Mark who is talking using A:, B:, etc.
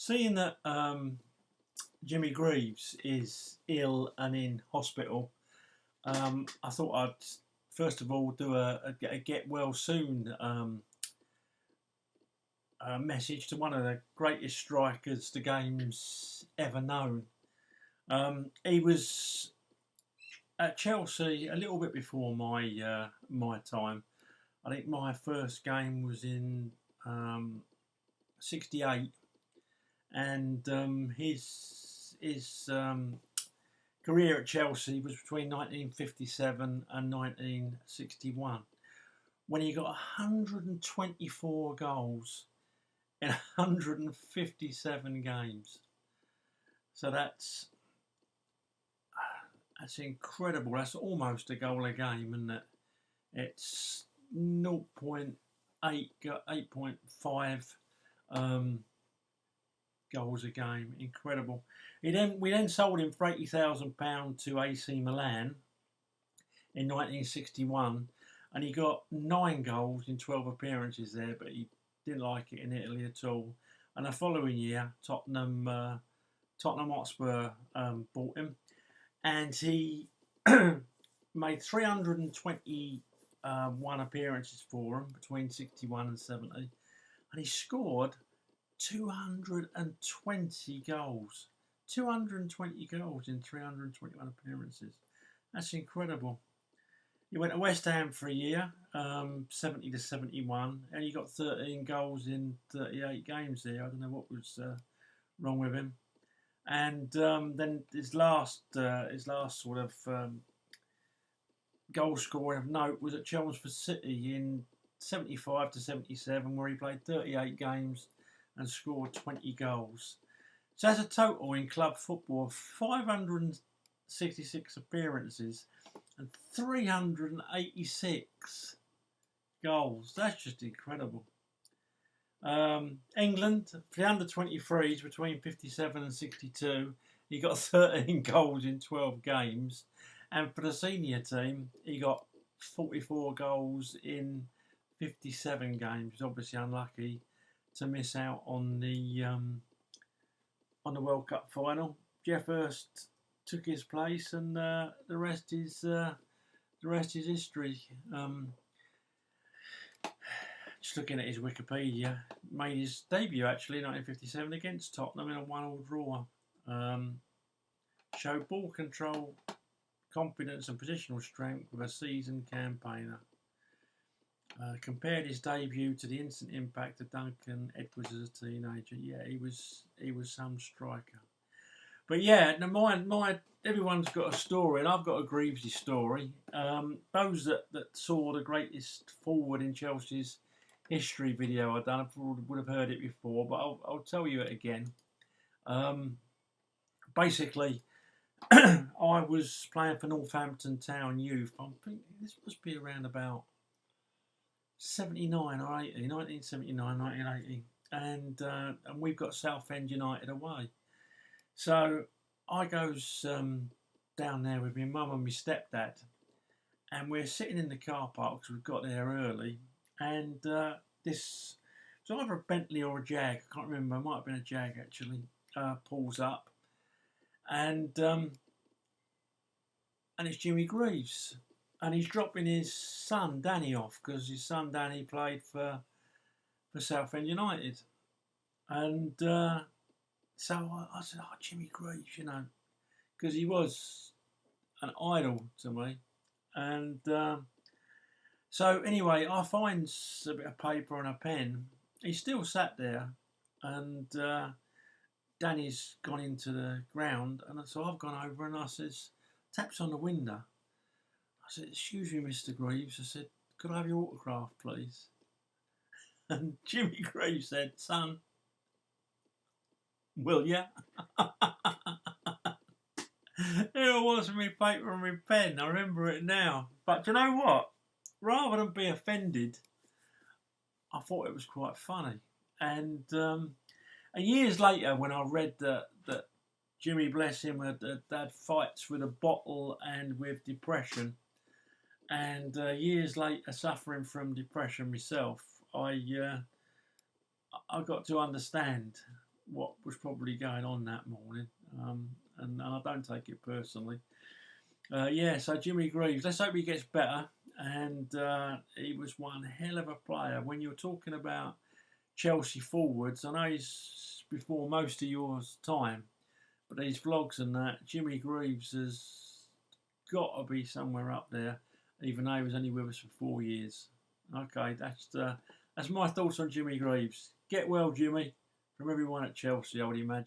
A: Seeing that Jimmy Greaves is ill and in hospital, I thought I'd first of all do a get well soon message to one of the greatest strikers the game's ever known. He was at Chelsea a little bit before my time. I think my first game was in '68, and his career at Chelsea was between 1957 and 1961, when he got 124 goals in 157 games. So that's incredible. That's almost a goal a game, isn't it? It's 8.5 goals a game. Incredible. We then sold him for £80,000 to AC Milan in 1961, and he got 9 goals in 12 appearances there, but he didn't like it in Italy at all. And the following year, Tottenham Hotspur bought him, and he made 321 appearances for him between 61 and 70, and he scored 220 goals. 220 goals in 321 appearances. That's incredible. He went to West Ham for a year, 70 to 71, and he got 13 goals in 38 games there. I don't know what was wrong with him. And then his last sort of goal scoring of note was at Chelmsford City in 75 to 77, where he played 38 games and scored 20 goals. So that's a total in club football of 566 appearances and 386 goals. That's just incredible. England, for the under-23s between 57 and 62, he got 13 goals in 12 games. And for the senior team, he got 44 goals in 57 games. He's obviously unlucky to miss out on the World Cup final. Jeff Hurst took his place, and the rest is history. Just looking at his Wikipedia, made his debut actually in 1957 against Tottenham in a 1-1 draw. Showed ball control, confidence and positional strength with a seasoned campaigner. Compared his debut to the instant impact of Duncan Edwards as a teenager. Yeah, he was some striker. But yeah, now everyone's got a story, and I've got a Greavesy story. Those that saw the greatest forward in Chelsea's history video I've done would have heard it before, but I'll tell you it again. Basically, I was playing for Northampton Town Youth. I think this must be around about 79 or 80, 1979, 1980, and we've got Southend United away. So I goes down there with my mum and my stepdad, and we're sitting in the car park because we've got there early, and this was either a Bentley or a Jag, I can't remember, it might have been a Jag actually, pulls up, and it's Jimmy Greaves, and he's dropping his son Danny off because his son Danny played for Southend United, and so I said, "Oh, Jimmy Greaves," because he was an idol to me, and so anyway, I finds a bit of paper and a pen. He still sat there, and Danny's gone into the ground, and so I've gone over and I says, taps on the window. I said, "Excuse me, Mr. Greaves." I said, "Could I have your autograph, please?" And Jimmy Greaves said, "Son, will ya?" Here it was with my paper and my pen. I remember it now. But you know what? Rather than be offended, I thought it was quite funny. And years later, when I read that Jimmy, bless him, had fights with a bottle and with depression, and years later suffering from depression myself, I got to understand what was probably going on that morning, and I don't take it personally. Yeah, so Jimmy Greaves, let's hope he gets better. And he was one hell of a player. When you're talking about Chelsea forwards, I know he's before most of yours time, but these vlogs and that, Jimmy Greaves has got to be somewhere up there, even though he was only with us for 4 years. Okay, that's my thoughts on Jimmy Greaves. Get well, Jimmy, from everyone at Chelsea, I would imagine.